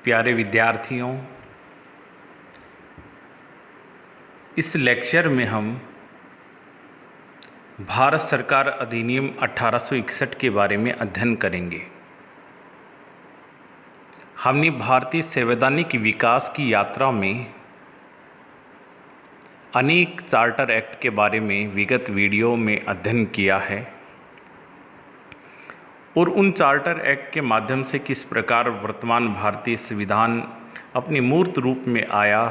प्यारे विद्यार्थियों, इस लेक्चर में हम भारत सरकार अधिनियम 1861 के बारे में अध्ययन करेंगे। हमने भारतीय संवैधानिक विकास की यात्रा में अनेक चार्टर एक्ट के बारे में विगत वीडियो में अध्ययन किया है और उन चार्टर एक्ट के माध्यम से किस प्रकार वर्तमान भारतीय संविधान अपने मूर्त रूप में आया,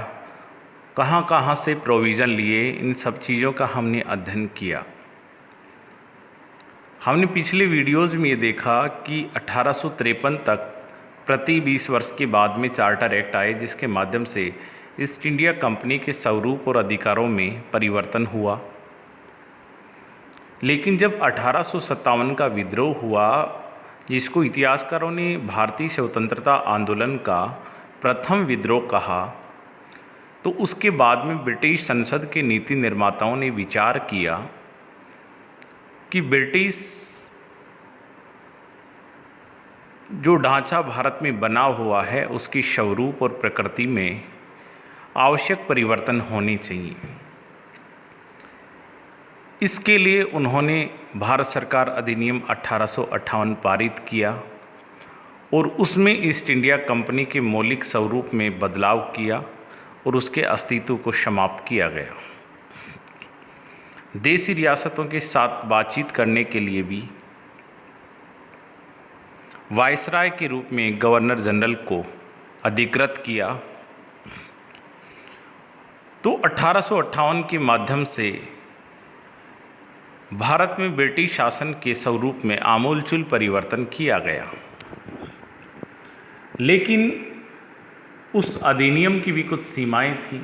कहाँ कहाँ से प्रोविज़न लिए, इन सब चीज़ों का हमने अध्ययन किया। हमने पिछले वीडियोज़ में ये देखा कि 1853 तक प्रति 20 वर्ष के बाद में चार्टर एक्ट आए, जिसके माध्यम से ईस्ट इंडिया कंपनी के स्वरूप और अधिकारों में परिवर्तन हुआ। लेकिन जब 1857 का विद्रोह हुआ, जिसको इतिहासकारों ने भारतीय स्वतंत्रता आंदोलन का प्रथम विद्रोह कहा, तो उसके बाद में ब्रिटिश संसद के नीति निर्माताओं ने विचार किया कि ब्रिटिश जो ढांचा भारत में बना हुआ है, उसकी स्वरूप और प्रकृति में आवश्यक परिवर्तन होने चाहिए। इसके लिए उन्होंने भारत सरकार अधिनियम 1858 पारित किया और उसमें ईस्ट इंडिया कंपनी के मौलिक स्वरूप में बदलाव किया और उसके अस्तित्व को समाप्त किया गया। देशी रियासतों के साथ बातचीत करने के लिए भी वायसराय के रूप में गवर्नर जनरल को अधिकृत किया। तो 1858 के माध्यम से भारत में ब्रिटिश शासन के स्वरूप में आमूलचूल परिवर्तन किया गया। लेकिन उस अधिनियम की भी कुछ सीमाएं थीं।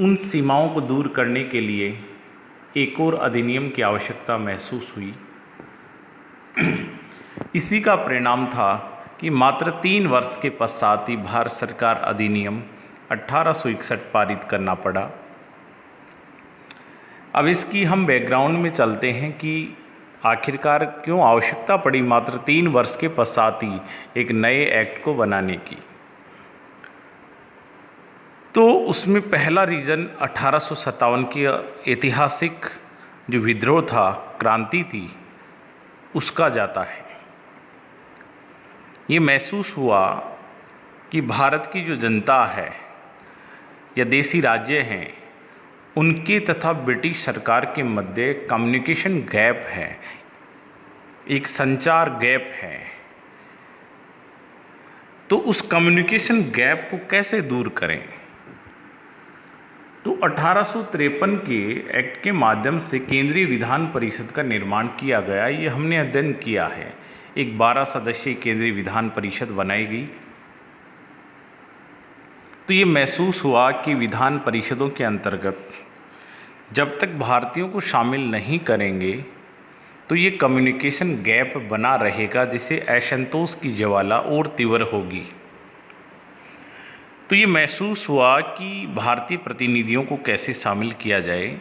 उन सीमाओं को दूर करने के लिए एक और अधिनियम की आवश्यकता महसूस हुई। इसी का परिणाम था कि मात्र 3 वर्ष के पश्चात ही भारत सरकार अधिनियम 1861 पारित करना पड़ा। अब इसकी हम बैकग्राउंड में चलते हैं कि आखिरकार क्यों आवश्यकता पड़ी मात्र 3 वर्ष के पश्चात ही एक नए एक्ट को बनाने की। तो उसमें पहला रीज़न 1857 की ऐतिहासिक जो विद्रोह था, क्रांति थी, उसका जाता है। ये महसूस हुआ कि भारत की जो जनता है या देशी राज्य हैं, उनके तथा ब्रिटिश सरकार के मध्य कम्युनिकेशन गैप है, एक संचार गैप है। तो उस कम्युनिकेशन गैप को कैसे दूर करें? तो 1853 के एक्ट के माध्यम से केंद्रीय विधान परिषद का निर्माण किया गया। ये हमने अध्ययन किया है। एक 12 सदस्यीय केंद्रीय विधान परिषद बनाई गई। तो ये महसूस हुआ कि विधान परिषदों के अंतर्गत जब तक भारतीयों को शामिल नहीं करेंगे तो ये कम्युनिकेशन गैप बना रहेगा, जिससे असंतोष की ज्वाला और तीव्र होगी। तो ये महसूस हुआ कि भारतीय प्रतिनिधियों को कैसे शामिल किया जाए।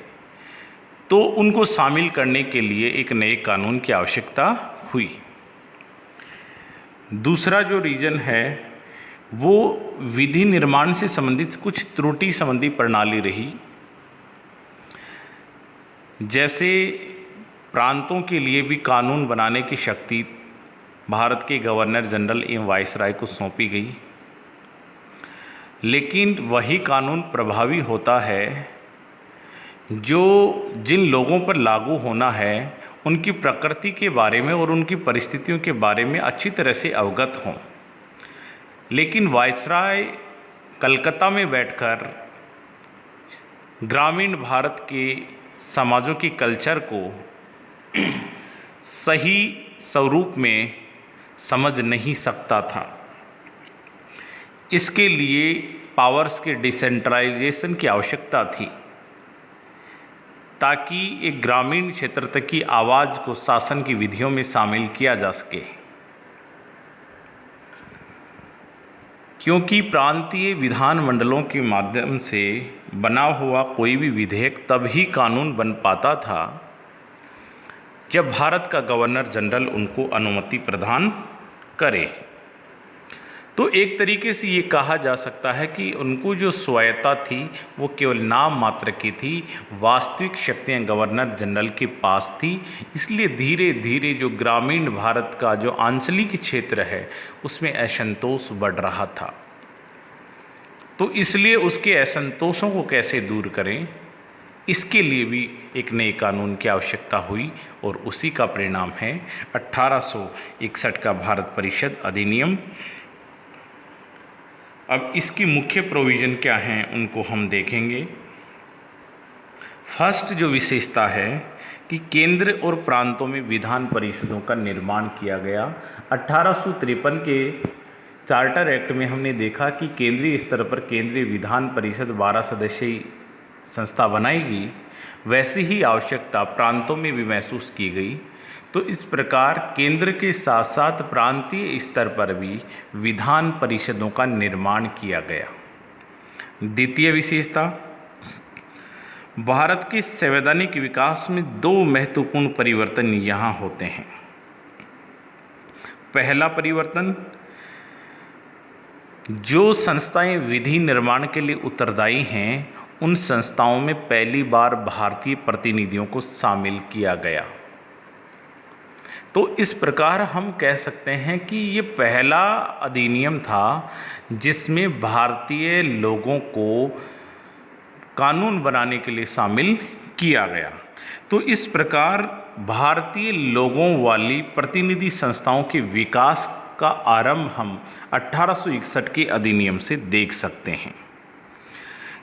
तो उनको शामिल करने के लिए एक नए कानून की आवश्यकता हुई। दूसरा जो रीजन है वो विधि निर्माण से संबंधित कुछ त्रुटि संबंधी प्रणाली रही। जैसे प्रांतों के लिए भी कानून बनाने की शक्ति भारत के गवर्नर जनरल एवं वायसराय को सौंपी गई, लेकिन वही कानून प्रभावी होता है जो जिन लोगों पर लागू होना है उनकी प्रकृति के बारे में और उनकी परिस्थितियों के बारे में अच्छी तरह से अवगत हों। लेकिन वायसराय कलकत्ता में बैठकर ग्रामीण भारत के समाजों की कल्चर को सही स्वरूप में समझ नहीं सकता था। इसके लिए पावर्स के डिसेंट्रलाइजेशन की आवश्यकता थी, ताकि एक ग्रामीण क्षेत्र तक की आवाज़ को शासन की विधियों में शामिल किया जा सके। क्योंकि प्रांतीय विधान मंडलों के माध्यम से बना हुआ कोई भी विधेयक तभी कानून बन पाता था जब भारत का गवर्नर जनरल उनको अनुमति प्रदान करे। तो एक तरीके से ये कहा जा सकता है कि उनको जो स्वायत्ता थी वो केवल नाम मात्र की थी, वास्तविक शक्तियाँ गवर्नर जनरल के पास थी। इसलिए धीरे धीरे जो ग्रामीण भारत का जो आंचलिक क्षेत्र है उसमें असंतोष बढ़ रहा था। तो इसलिए उसके असंतोषों को कैसे दूर करें, इसके लिए भी एक नए कानून की आवश्यकता हुई और उसी का परिणाम है 1861 का भारत परिषद अधिनियम। अब इसकी मुख्य प्रोविज़न क्या हैं उनको हम देखेंगे। फर्स्ट जो विशेषता है कि केंद्र और प्रांतों में विधान परिषदों का निर्माण किया गया। 1853 के चार्टर एक्ट में हमने देखा कि केंद्रीय स्तर पर केंद्रीय विधान परिषद 12 सदस्यीय संस्था बनाएगी, वैसी ही आवश्यकता प्रांतों में भी महसूस की गई। तो इस प्रकार केंद्र के साथ साथ प्रांतीय स्तर पर भी विधान परिषदों का निर्माण किया गया। द्वितीय विशेषता, भारत के संवैधानिक विकास में दो महत्वपूर्ण परिवर्तन यहाँ होते हैं। पहला परिवर्तन, जो संस्थाएं विधि निर्माण के लिए उत्तरदायी हैं उन संस्थाओं में पहली बार भारतीय प्रतिनिधियों को शामिल किया गया। तो इस प्रकार हम कह सकते हैं कि ये पहला अधिनियम था जिसमें भारतीय लोगों को कानून बनाने के लिए शामिल किया गया। तो इस प्रकार भारतीय लोगों वाली प्रतिनिधि संस्थाओं के विकास का आरंभ हम 1861 के अधिनियम से देख सकते हैं।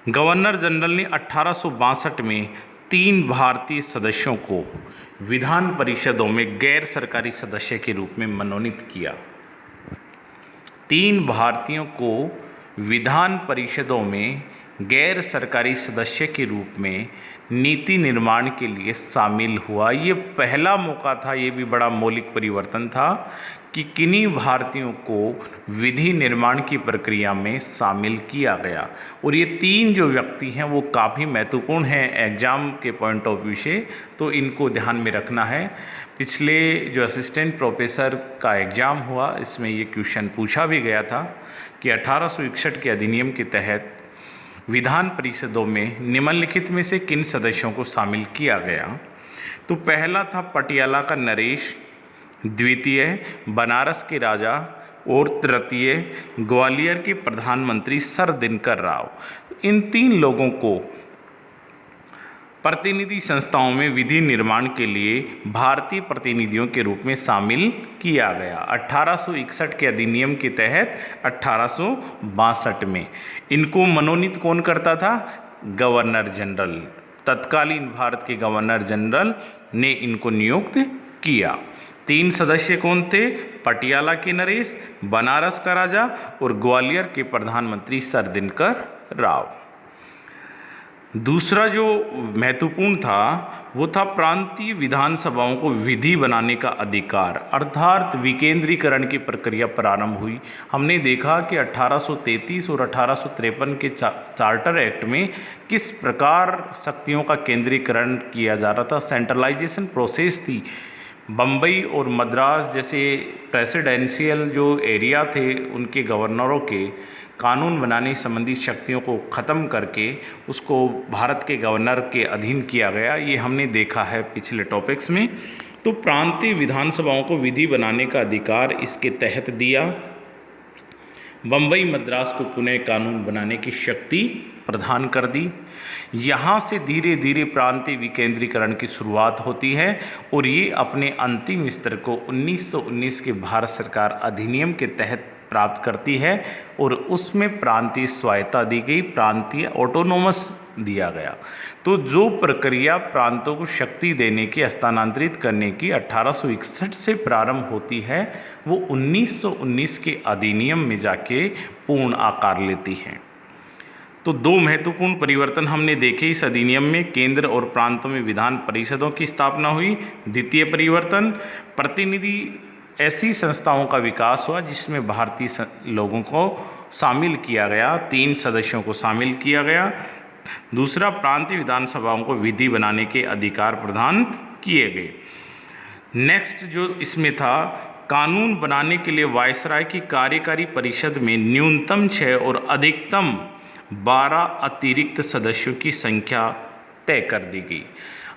गवर्नर जनरल ने 1862 में 3 भारतीय सदस्यों को विधान परिषदों में गैर सरकारी सदस्य के रूप में मनोनीत किया। 3 भारतीयों को विधान परिषदों में गैर सरकारी सदस्य के रूप में नीति निर्माण के लिए शामिल हुआ। ये पहला मौका था, ये भी बड़ा मौलिक परिवर्तन था कि किन्हीं भारतीयों को विधि निर्माण की प्रक्रिया में शामिल किया गया। और ये 3 जो व्यक्ति हैं वो काफ़ी महत्वपूर्ण हैं एग्ज़ाम के पॉइंट ऑफ व्यू से, तो इनको ध्यान में रखना है। पिछले जो असिस्टेंट प्रोफेसर का एग्ज़ाम हुआ इसमें ये क्वेश्चन पूछा भी गया था कि 1861 के अधिनियम के तहत विधान परिषदों में निम्नलिखित में से किन सदस्यों को शामिल किया गया। तो पहला था पटियाला का नरेश, द्वितीय बनारस के राजा और तृतीय ग्वालियर के प्रधानमंत्री सर दिनकर राव। इन 3 लोगों को प्रतिनिधि संस्थाओं में विधि निर्माण के लिए भारतीय प्रतिनिधियों के रूप में शामिल किया गया 1861 के अधिनियम के तहत 1862 में। इनको मनोनीत कौन करता था? Governor general. तत्कालीन भारत के गवर्नर जनरल ने इनको नियुक्त किया। 3 सदस्य कौन थे? पटियाला के नरेश, बनारस का राजा और ग्वालियर के प्रधानमंत्री सर दिनकर राव। दूसरा जो महत्वपूर्ण था वो था प्रांतीय विधानसभाओं को विधि बनाने का अधिकार, अर्थात विकेंद्रीकरण की प्रक्रिया प्रारंभ हुई। हमने देखा कि 1833 और 1853 के चार्टर एक्ट में किस प्रकार शक्तियों का केंद्रीकरण किया जा रहा था, सेंट्रलाइजेशन प्रोसेस थी। बम्बई और मद्रास जैसे प्रेसिडेंशियल जो एरिया थे उनके गवर्नरों के कानून बनाने संबंधी शक्तियों को ख़त्म करके उसको भारत के गवर्नर के अधीन किया गया, ये हमने देखा है पिछले टॉपिक्स में। तो प्रांतीय विधानसभाओं को विधि बनाने का अधिकार इसके तहत दिया। बम्बई मद्रास को पुनः कानून बनाने की शक्ति प्रदान कर दी। यहाँ से धीरे धीरे प्रांतीय विकेंद्रीकरण की शुरुआत होती है और ये अपने अंतिम स्तर को 1919 के भारत सरकार अधिनियम के तहत प्राप्त करती है और उसमें प्रांतीय स्वायत्ता दी गई, प्रांतीय ऑटोनोमस दिया गया। तो जो प्रक्रिया प्रांतों को शक्ति देने की, हस्तांतरित करने की 1861 से प्रारंभ होती है वो 1919 के अधिनियम में जाके पूर्ण आकार लेती है। तो 2 महत्वपूर्ण परिवर्तन हमने देखे इस अधिनियम में। केंद्र और प्रांतों में विधान परिषदों की स्थापना हुई। द्वितीय परिवर्तन, प्रतिनिधि ऐसी संस्थाओं का विकास हुआ जिसमें भारतीय लोगों को शामिल किया गया, 3 सदस्यों को शामिल किया गया। दूसरा, प्रांतीय विधानसभाओं को विधि बनाने के अधिकार प्रदान किए गए। नेक्स्ट जो इसमें था कानून बनाने के लिए वायसराय की कार्यकारी परिषद में न्यूनतम 6 और अधिकतम 12 अतिरिक्त सदस्यों की संख्या तय कर दी गई।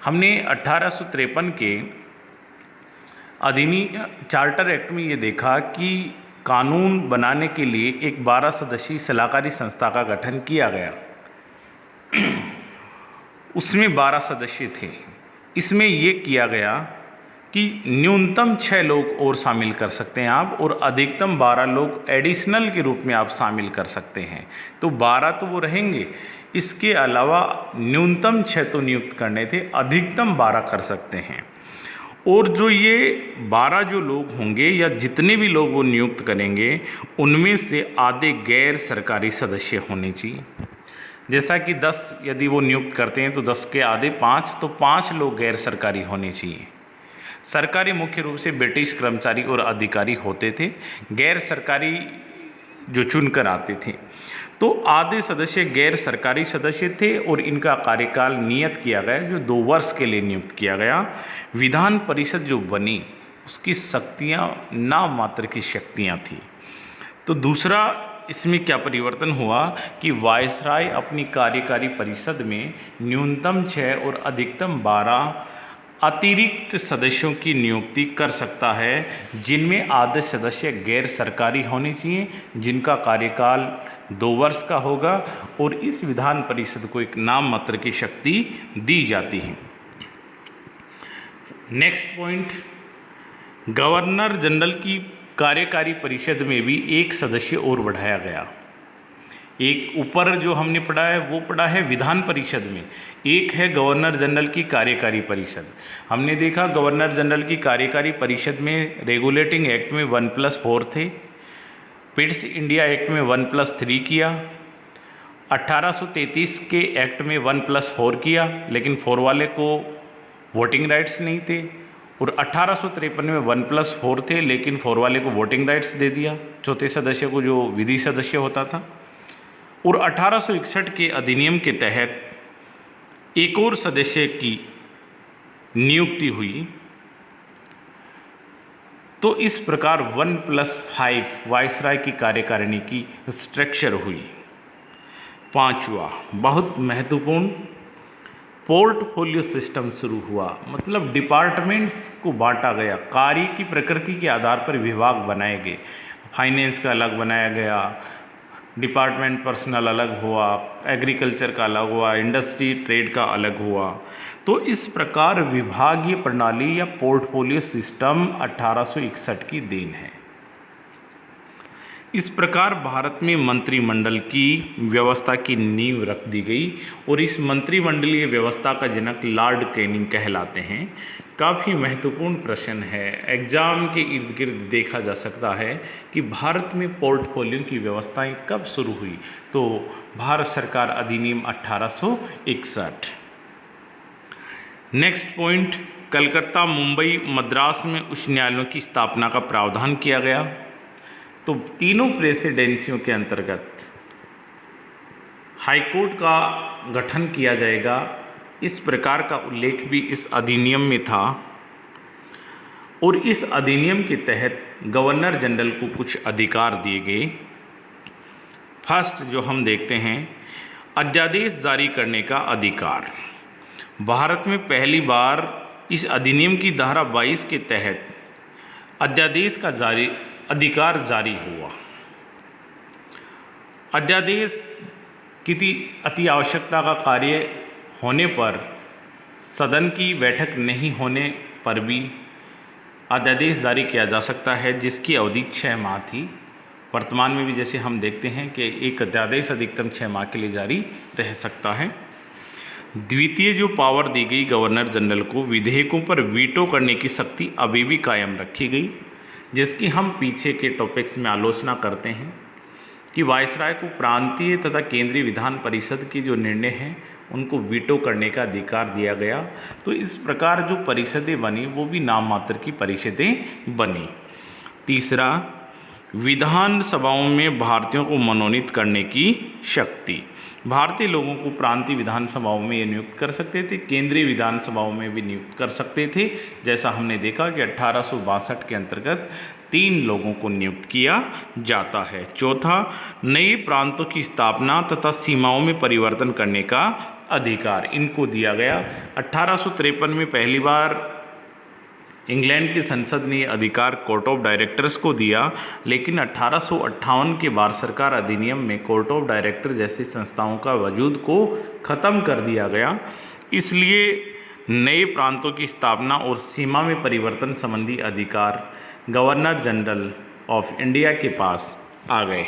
हमने 1853 के चार्टर एक्ट में ये देखा कि कानून बनाने के लिए एक 12 सदस्यीय सलाहकारी संस्था का गठन किया गया। उसमें 12 सदस्य थे। इसमें ये किया गया कि न्यूनतम 6 लोग और शामिल कर सकते हैं आप, और अधिकतम 12 लोग एडिशनल के रूप में आप शामिल कर सकते हैं। तो 12 तो वो रहेंगे, इसके अलावा न्यूनतम 6 तो नियुक्त करने थे, अधिकतम 12 कर सकते हैं। और जो ये 12 जो लोग होंगे या जितने भी लोग वो नियुक्त करेंगे, उनमें से आधे गैर सरकारी सदस्य होने चाहिए। जैसा कि 10 यदि वो नियुक्त करते हैं तो 10 के आधे 5, तो 5 लोग गैर सरकारी होने चाहिए। सरकारी मुख्य रूप से ब्रिटिश कर्मचारी और अधिकारी होते थे, गैर सरकारी जो चुनकर आते थे। तो आधे सदस्य गैर सरकारी सदस्य थे और इनका कार्यकाल नियत किया गया, जो 2 वर्ष के लिए नियुक्त किया गया। विधान परिषद जो बनी उसकी शक्तियाँ नाम मात्र की शक्तियाँ थी। तो दूसरा इसमें क्या परिवर्तन हुआ कि वायसराय अपनी कार्यकारी परिषद में न्यूनतम 6 और अधिकतम 12 अतिरिक्त सदस्यों की नियुक्ति कर सकता है, जिनमें आधे सदस्य गैर सरकारी होने चाहिए, जिनका कार्यकाल 2 वर्ष का होगा, और इस विधान परिषद को एक नाम मात्र की शक्ति दी जाती है। नेक्स्ट पॉइंट, गवर्नर जनरल की कार्यकारी परिषद में भी एक सदस्य और बढ़ाया गया। एक ऊपर जो हमने पढ़ा है वो पढ़ा है विधान परिषद में, एक है गवर्नर जनरल की कार्यकारी परिषद। हमने देखा गवर्नर जनरल की कार्यकारी परिषद में रेगुलेटिंग एक्ट में 1+4 थे, पिट्स इंडिया एक्ट में 1+3 किया, 1833 के एक्ट में 1+4 किया, लेकिन 4 वाले को वोटिंग राइट्स नहीं थे, और 1853 में 1+4 थे, लेकिन 4 वाले को वोटिंग राइट्स दे दिया, चौथे सदस्य को जो विधि सदस्य होता था। और 1861 के अधिनियम के तहत एक और सदस्य की नियुक्ति हुई। तो इस प्रकार 1+5 वायसराय की कार्यकारिणी की स्ट्रक्चर हुई। 5वां बहुत महत्वपूर्ण, पोर्टफोलियो सिस्टम शुरू हुआ, मतलब डिपार्टमेंट्स को बांटा गया, कार्य की प्रकृति के आधार पर विभाग बनाए गए। फाइनेंस का अलग बनाया गया, डिपार्टमेंट पर्सनल अलग हुआ, एग्रीकल्चर का अलग हुआ, इंडस्ट्री ट्रेड का अलग हुआ। तो इस प्रकार विभागीय प्रणाली या पोर्टफोलियो सिस्टम 1861 की देन है। इस प्रकार भारत में मंत्रिमंडल की व्यवस्था की नींव रख दी गई, और इस मंत्रिमंडलीय व्यवस्था का जनक लॉर्ड कैनिंग कहलाते हैं। काफ़ी महत्वपूर्ण प्रश्न है, एग्जाम के इर्द गिर्द देखा जा सकता है कि भारत में पोर्टफोलियो की व्यवस्थाएं कब शुरू हुई। तो भारत सरकार अधिनियम 1861। नेक्स्ट पॉइंट, कलकत्ता, मुंबई, मद्रास में उच्च न्यायालयों की स्थापना का प्रावधान किया गया। तो तीनों प्रेसिडेंसियों के अंतर्गत हाईकोर्ट का गठन किया जाएगा, इस प्रकार का उल्लेख भी इस अधिनियम में था। और इस अधिनियम के तहत गवर्नर जनरल को कुछ अधिकार दिए गए। फर्स्ट जो हम देखते हैं, अध्यादेश जारी करने का अधिकार। भारत में पहली बार इस अधिनियम की धारा 22 के तहत अध्यादेश का अधिकार जारी हुआ। अध्यादेश की अति आवश्यकता का कार्य होने पर, सदन की बैठक नहीं होने पर भी अध्यादेश जारी किया जा सकता है, जिसकी अवधि 6 माह थी। वर्तमान में भी जैसे हम देखते हैं कि एक अध्यादेश अधिकतम 6 माह के लिए जारी रह सकता है। द्वितीय जो पावर दी गई गवर्नर जनरल को, विधेयकों पर वीटो करने की शक्ति अभी भी कायम रखी गई, जिसकी हम पीछे के टॉपिक्स में आलोचना करते हैं कि वायसराय को प्रांतीय तथा केंद्रीय विधान परिषद के जो निर्णय हैं उनको वीटो करने का अधिकार दिया गया। तो इस प्रकार जो परिषदें बनी वो भी नाम मात्र की परिषदें बनी। तीसरा, विधान सभाओं में भारतीयों को मनोनीत करने की शक्ति। भारतीय लोगों को प्रांतीय विधानसभाओं में ये नियुक्त कर सकते थे, केंद्रीय विधानसभाओं में भी नियुक्त कर सकते थे। जैसा हमने देखा कि 1862 के अंतर्गत 3 लोगों को नियुक्त किया जाता है। चौथा, नए प्रांतों की स्थापना तथा सीमाओं में परिवर्तन करने का अधिकार इनको दिया गया। 1853 में पहली बार इंग्लैंड की संसद ने अधिकार कोर्ट ऑफ डायरेक्टर्स को दिया, लेकिन 1858 के भारत सरकार अधिनियम में कोर्ट ऑफ डायरेक्टर जैसी संस्थाओं का वजूद को ख़त्म कर दिया गया। इसलिए नए प्रांतों की स्थापना और सीमा में परिवर्तन संबंधी अधिकार गवर्नर जनरल ऑफ इंडिया के पास आ गए।